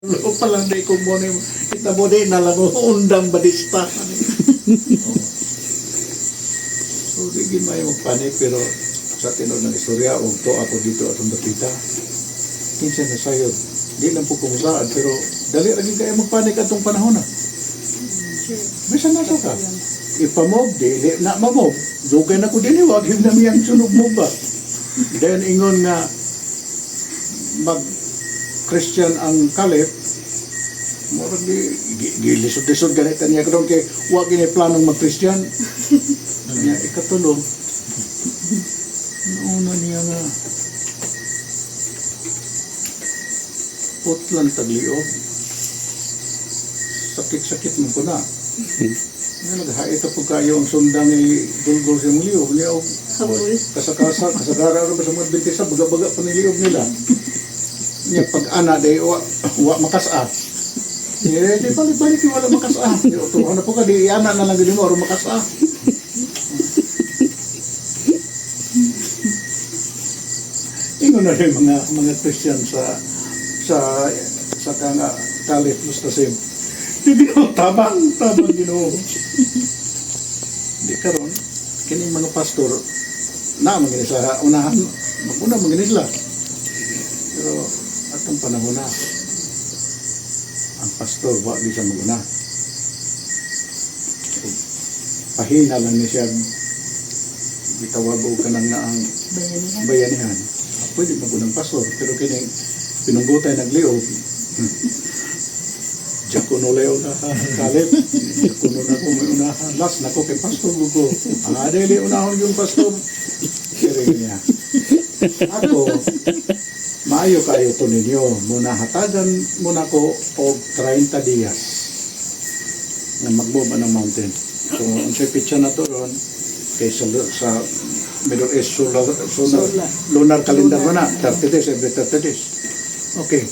Lo pa lang di ko mo ni kita mo di na lang undang badista. So di gid may magpanik pero sa tinud ng istorya ug to ako dito atong dapita. Kinsa na sayod. Di lang po kumusaan pero dali ra gid kay magpanik atong panahon na. Bisan na ka. Ipamob di na mamob. Dugay na ko dinhi wag him na miyang sunog mo ba. Then ingon nga mag Christian ang kalip, murag gilisod-lisod ganit niya karon kay wa gini planong mag-Christian. Niya ikatulong. Nauna niya nga putlan tagliob. Sakit-sakit mo ko na. Nga naghait po kayo ang sundang i-gulgol sa muliyog. Liyaw, kasakasa, kasagara rin ba sa mga bintisa, baga-baga pa niliyog nila. Niya pag-ana, di wa makasa. Di balik-balik yung wala makasa. Tuhan na po ka, di ana na lang ganyan mo, makasa. Ingon na rin mga Christian sa kanga Kalip Mustasim. Hindi ko tabang Ginoo. Di karon kini mga pastor na manginis sa unahan, maguna manginis la. Pero atong panahon na ang pastor wa di siya maguna. Pahina lang ni siya gitawag og kanang naang bayanihan. Pwede magunang pastor pero kini pinunggutay nagliob. Jakuno leo na Kalip. Jakuno na ko may unahan. Last na ko kay pastor ko. Ang adeli unahon yung pastor. Kaya niya. Ako, maayo kayo to ninyo. Muna hatagan muna ko og 30 dias na magbuba ng mountain. So, ang sa pitsa na to ron, kay sa Middle East lunar calendar mo na, 30 days, every 30 days. Okay.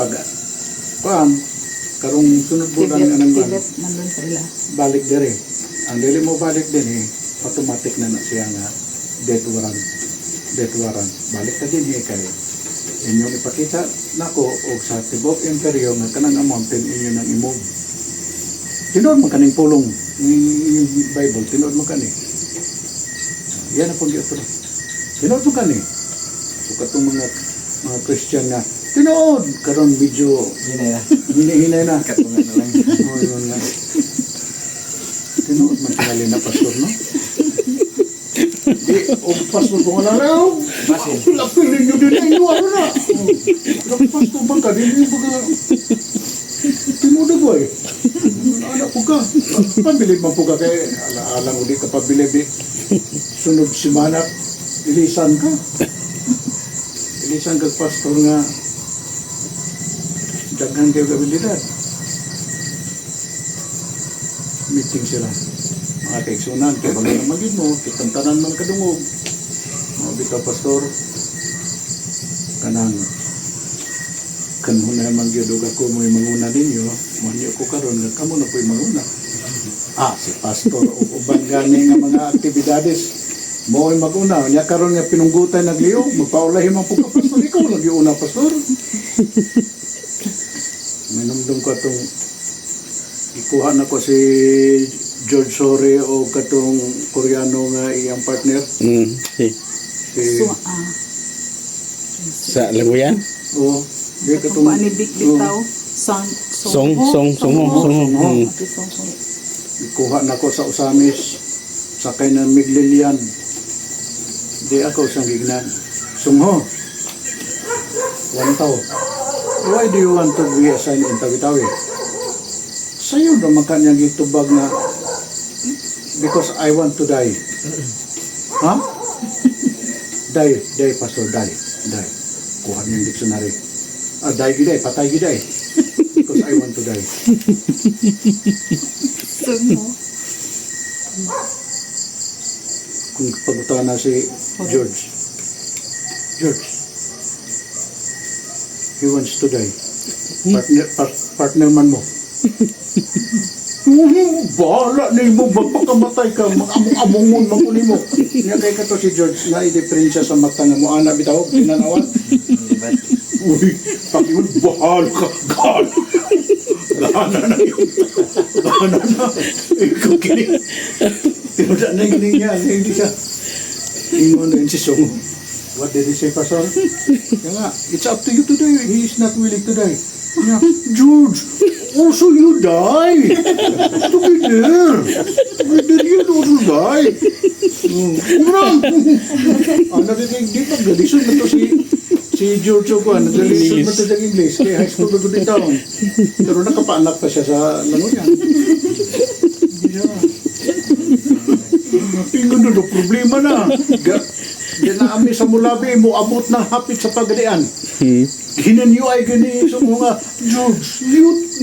Pag, karong sunod bulan nga naman, balik dire. Ang dili mo balik din automatic na siya nga death warrant. Balik ka din kay inyong ipakita nako og sa tibok imperyo nga kanang mountain inyo nang imog. Tinuod man kaning pulong yung Bible, tinuod man kani. Yan ang pag-iotro. Tinuod man kani. So katong mga Christian na tinuod karon medyo hinay na katungan na lang. Yun lang. Tinuod man tingali na pastor no. O pastor ko nga lang. Lapiling nyo din ay ano na. Pastor ba ka? Hindi ba ka? Tinuod ba eh. Anak po ka. Pabilib man po ka kay alang uli ka pabilib sunod simana ilisan ka. Ilisan ka pastor nga daghan kayo kabilidad. Meeting sila. Mga kaigsunan, kaya bang yung magin mo, kitantanan man kadungog. Mga bitaw pastor, kanang kanuna magyudog ako mo yung manguna ninyo, manyo ko karon nga kamo na po yung manguna. Si pastor, uban gani nga mga aktibidades, mo yung maguna, niya karon nga pinunggutay nagliyog, magpaulahin man po ka pastor, ikaw lagi una pastor. Minumdum ko itong ikuha na ko si George Sore o katong Koreano nga iyang partner. Sa Laguyan? Oo. Di katong Ani bitaw Song. ikuha na ko sa Usamis sakay ng Miglilian. Di ako sang gignan. Sungho. Wantaw. Why do you want to be assigned in Tawi-Tawi? Sa'yo naman kanyang itubag na because I want to die. Ha? Die, pastor, die. Kuha niyo yung dictionary. Die giday, patay giday. Because I want to die. Kung pagutahan na si George, he wants to die. Partner man mo. Bahala na mo, magpakamatay ka, mag-among-amongon, mag-uli mo. Nga kay ka to si George, na i-diferensya sa mata nga mo, anak bitaw, pinanawan. Uy, pakiwan, bahala ka, gana. Gana na yun. Gana na. Ikaw kini. Tinuda na yun niya, hindi siya. Ingon na yun si Songo. What did he say, Pastor? Kaya nga, it's up to you today. He is not willing to die. Yeah, George, also you die. Together. Together you also die. Kurang. Nagiging dito, galisod na to si George Oguan. Nagalisod na to sa English. Kaya high school na to din taon. Pero nakapaanak pa siya sa langoyan. Hindi siya. Tingnan na, problema na. Yan na kami sa Mulabi, mo abot na hapit sa pagadian. Hinanyo ay gani sa mga George,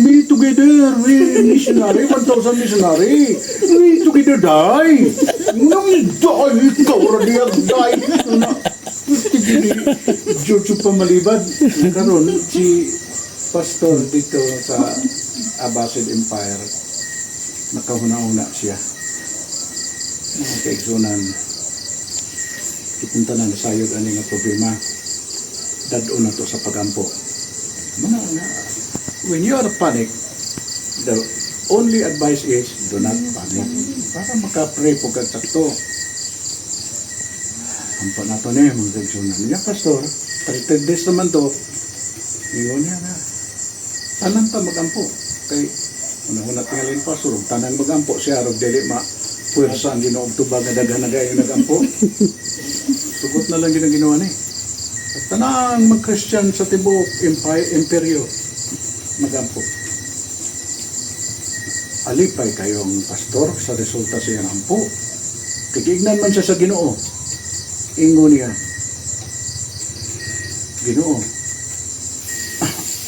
we together, we missionary, 1,000 missionary, we together die. Nang die, ikaw radiyag die. George yung pamalibad. Karon si pastor dito sa Abbasid Empire, nakahuna-una siya. Mga kaigsunan, ipunta na nasayod ani nga problema. Dadon na to sa pagampo. When you are panic, the only advice is do not panic. Para makapray po kagtakto. Ampo na to na mga kaigsunan. Nga pastor, 30 days naman to. Ingon niya na. Tanan ta magampo. Kay una-una tingalin pastor, tanan magampo siya ro dili ma puwersa ang Ginoong tubag nga daghan na gayon nagampo. Sugot na lang ginawa ni. At tanang mag-Christian sa tibuok imperyo magampo. Alipay kayong pastor sa resulta sa iyang ampo. Kigignan man siya sa Ginoo. Ingo niya, Ginoo,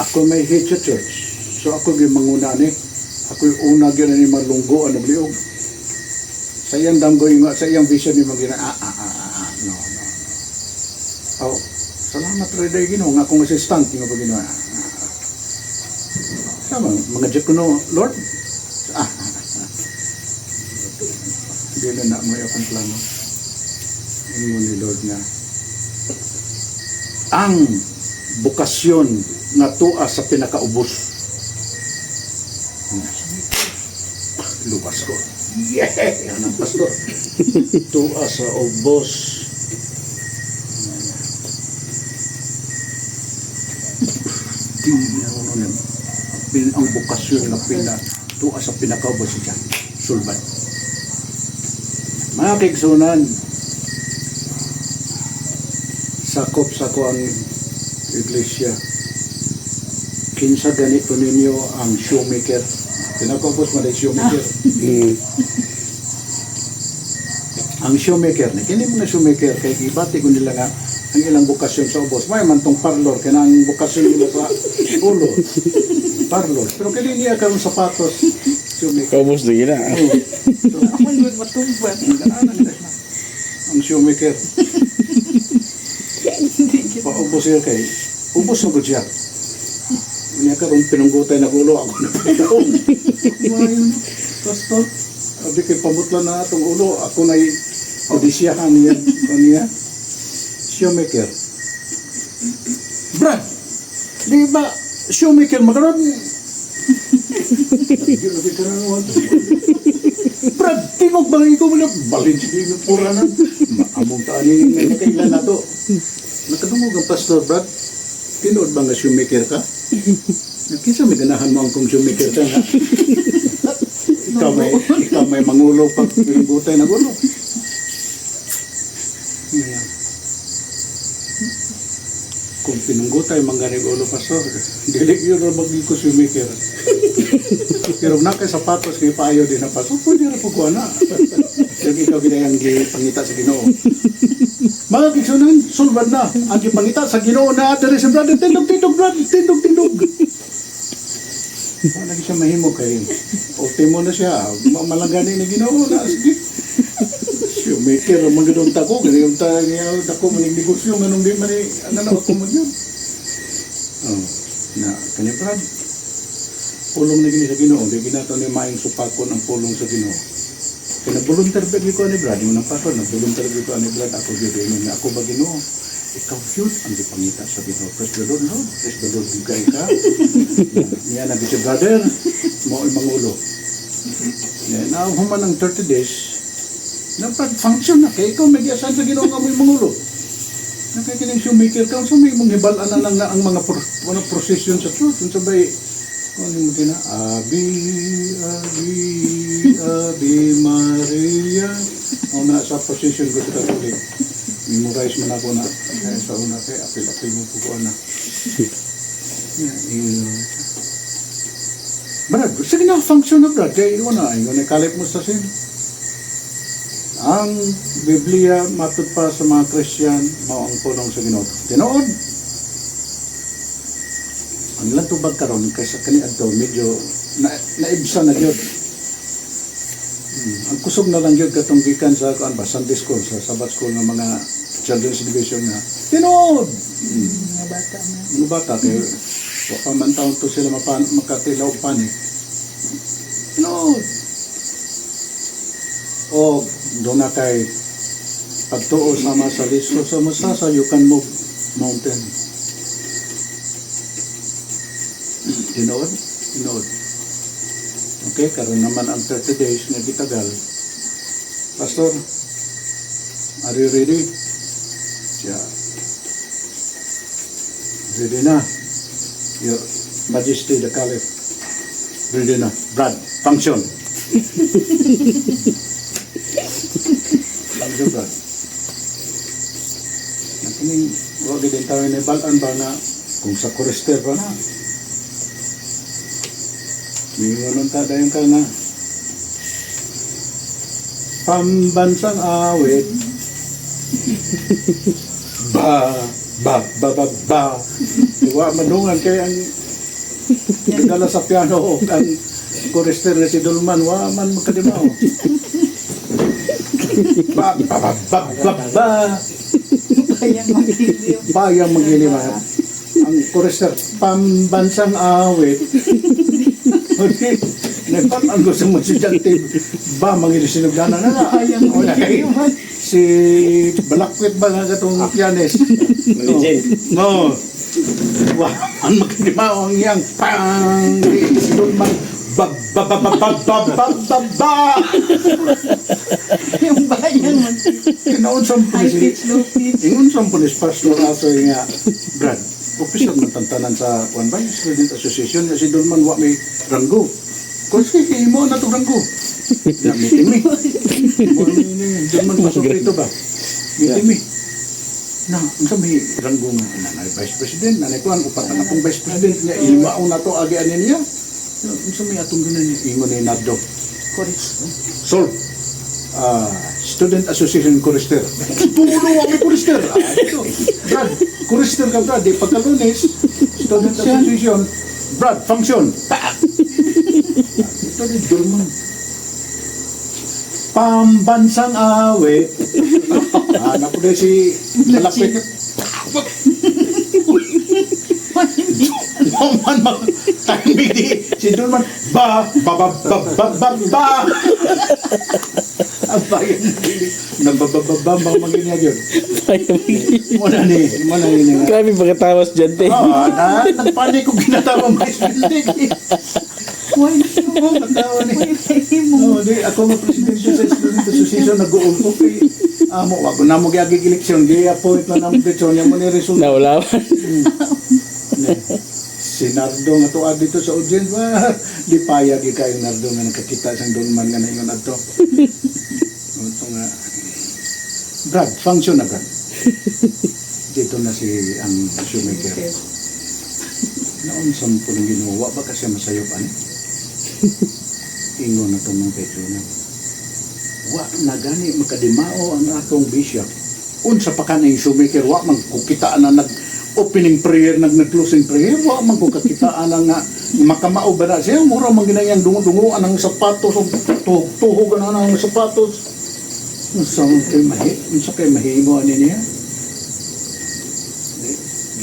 ako may head sa church. So ako yung manguna ni. Ako yung una gina ni malunggo ano bliog. Sa iyang damgo sa iyang vision ni magina no. Oh, salamat rin Ginoo nga akong assistant nga pag ginawa. Sama mga jet ko no, Lord. Hindi na mo akong plano. Ingon ni Lord nga ang bukasyon nga tuwa sa pinakaubos. Lukas ko. Yeah! Yan ang pastor. Tuwa sa ubos. Ang bukasyon na tuwa sa pinakaubos siya. Sulban. Mga kaigsunan, sakop sa ko ang iglesia. Kinsa ganito ninyo ang shoemaker. Pinakopos mo na shoemaker. Ang shoemaker, kini mga shoemaker, kay ibati ko nila nga ang ilang bukasyon sa ubos. May man tong parlor, kaya ang bukasyon nila sa ulo. Parlor. Pero kaya niya karon sapatos, shoemaker. Ubos na gina. So, ako yung matungbat. Ang shoemaker. Paubos siya kay, ubos na ko siya. Niya karon pinunggutay na ulo ako na pitaw. Mayon, pastor. Abi kay pamutla na atong ulo, ako na audisyahan niya. Shoemaker. Brad, di ba shoemaker makaroon? Brad, tingog ba ikaw mo na balin sige ng puranan? Maamong taanin nga kailan na to. Nakadungog ang pastor, Brad. Tinood ba nga shoemaker ka? Kinsa may ganahan mo ang kong shoemaker ka nga? Ikaw may mangulo pag pinagutay na gulo. Kung pinunggutay mangganig ulo pastor, dili yun na mag-iko shoemaker. Pero na kay sapatos kay paayo din na pastor, pwede na po na. Yung ikaw ginayang pangita sa Ginoo. Mga kiksunan, sulbad na. Ang pangita sa Ginoo na atari si brother, tindog, brad, tindog. Lagi siya mahimo kay optimo na siya. Malangganing na Ginoo na. Sige. Shoemaker, mga ganun tako. Ganun tako, maning negosyo, ganun din mani, ano na ako mo yun. Na, kanya brad. pulong na gini sa Ginoo, di ginato ni maayong supakon ang pulong sa Ginoo. Kaya nag-volunteer ba ko ni Brad, yung napakon, nag-volunteer ko ni Brad, ako yun, ako ba Ginoo? Ikaw yun ang dipangita sa Ginoo. Praise the Lord, Lord. Praise the Lord, bigay ka. Yan, nabi si brother, mo ay mangulo. Yan, human ng 30 days, function na, kaya ikaw may giasan sa Ginoo nga mo yung mangulo. Nakakinig shoemaker ka, so may mong hibalan na lang na ang mga prosesyon sa church. Yung sabay, kung ano mo tina, Abi, Abi, Abi Maria. O na sa prosesyon ko sa Katolik, memorize mo na ako na, kaya sa una kaya, apil-apil mo po ko na. Brad, sige na, function na Brad, kaya iwan na, yun ay kalip mo sa sin. Ang Biblia matut pa sa mga Christian mao ang pulong sa Ginoo. Tinuod. Ang ilang tubag karon kaysa kani adto medyo naibsa na gyud. Ang kusog na lang gyud katong gikan sa kuan ba Sunday school sa Sabbath school ng mga children's division na. Tinuod. Mga bata na. Mga bata kay wa pa man taon to sila makatilaw panik. Tinuod. O doon na kay pagtuo sama sa listo sa masasa, you can move mountain. Tinood? Tinood. Okay, karon naman ang 30 days na gitagal. Pastor, are you ready? Yeah. Ready na. Your Majesty the Caliph. Ready na. Brad, function. Ang Brad. Nakining, huwag din tayo na balaan ba na kung sa chorister ba na. May walang tadayon ka na. Pambansang awit. Ba, ba, ba, ba, ba. Iwa manungan kaya ang nagdala sa piano ang chorister na si Dulman, wa man magkadimaw. Ba, ba, ba, ba, ba, ba. Bayang magiliw. Ang chorister, pambansang awit. Okay. Nagpat ang gusto mo si Jantive. Ba, mangilis-sinugdana na na. Ayang wala kayo. Si Balakwit ba nga itong pianist? No. Wah, ang magkadimaw ang iyang pang. Si Dulman. Ba, ba, ba, ba, ba, ba, ba, ba, ba. Yung bayang Kinaunsam po high pitch, low pitch. Ingunsam po ni Pastor Aso nga, Brad, official ng tantanan sa One Bay Student Association nga si Dulman wa may ranggo. Kung sige, mo na itong ranggo. Yeah, meeting me. Dulman pasok rito ba? Meeting me. Na, ang sabi, ranggo nga, nanay Vice President, nanay ko, ang upat na akong Vice President niya, ilmao na to, agianin niya. Ang sabi, atong ganun niya, ingo ni Nardo. Chorus. Solve. Student Association Chorister. Puno ang Chorister. Ito. Brad, Chorister ka Brad. Di pagkalunis, Student Association, Brad, function. Ito ni Dulman. Pambansang awit. Napunin si Malapit. Waman timing di si Dulman. Ba, ba, ba, ba, ba, ba, ba. Ang bayan nagbabababang maginya yun. Muna ni. Grabe pagkatawas dyan, te. Nagpanik ko ginatawang vice president. Why Natawa ni. mo? Ako nga presidente sa Student Association, nag-uulpo kay amo. Wag na mo giyagig eleksyon. Gi-appoint na naman eleksyon. Yan mo ni resulta. Naulawan. Si Nardo nga tuwa dito sa audience. Di payag kayo Nardo nga nakakita sang Dulman nga na ingon adto. Ito nga. Brad, function na Brad. Dito na si ang shoemaker. Naunsam po ng ginawa ba kasi masayo pa ni? Ingon na itong mga petro na. Wa na gani makadimao ang atong bishop. Unsa pa ka na yung shoemaker, wa man kukitaan na nag-opening prayer, nag-closing prayer, wa man kukitaan na nga makamao ba na siya. Mura man ginayang dungo-dungo ang sapatos, tuhog na ang sapatos. Unsa kay mahimo ani niya?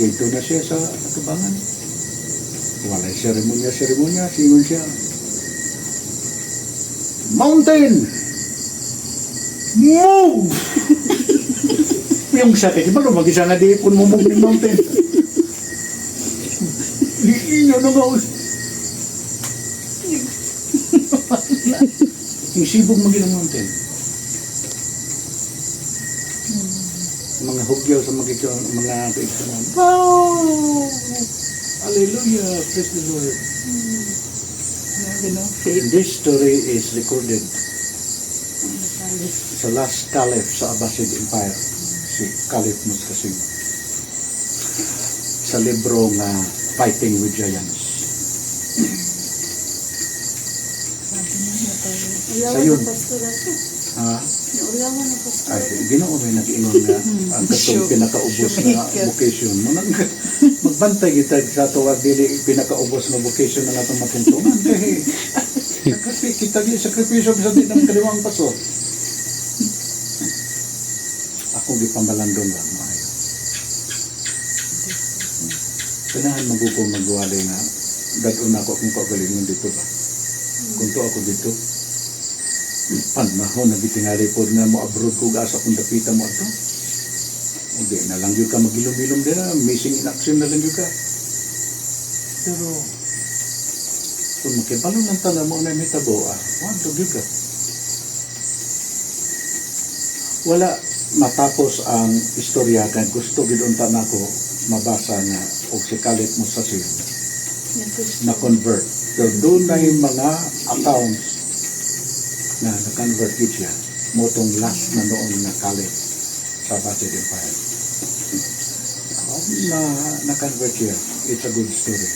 Dito na siya sa katubangan. Walay seremonya, singon siya. Mountain! Move! Yung sakit, di ba mag-isa nga di pun mumog ng mountain? Liinyo na nga. Yung sibog maging ng mountain. Mga hugyaw sa mga kaibigan. Wow! Hallelujah! Praise the Lord. Grabe, no? This story is recorded sa last caliph sa Abbasid Empire, si Caliph Mustaqsim, sa libro nga Fighting with Giants. Sayun. Ha? Ay, Ginoo may nag-ingon nga ang katong pinakaubos na vocation mo nang magbantay kita sa tuwag dili pinakaubos na vocation na natong matuntungan kay kita di sakripisyo sa di ng kalimang paso. Ako gipamalandong lang maayo. Kanahan magukong magwali nga dadon ako kung kagalingon dito ba. Kung to ako dito panahon nagitingali po na mo abroad ko gasa kung dapita mo ato. Hindi na lang yung ka magilom-ilom din na missing in action na lang yung ka. Pero kung makipalong ng tala mo na may tabo wag yung ka. Wala matapos ang istorya kan gusto gidunta na ko mabasa nga o si Caliph Mustaqsim na convert. Pero doon na yung mga accounts na na-convert yun siya. Motong last na noon na Caliph sa Abbasid Empire. Na na-convert siya. It's a good story.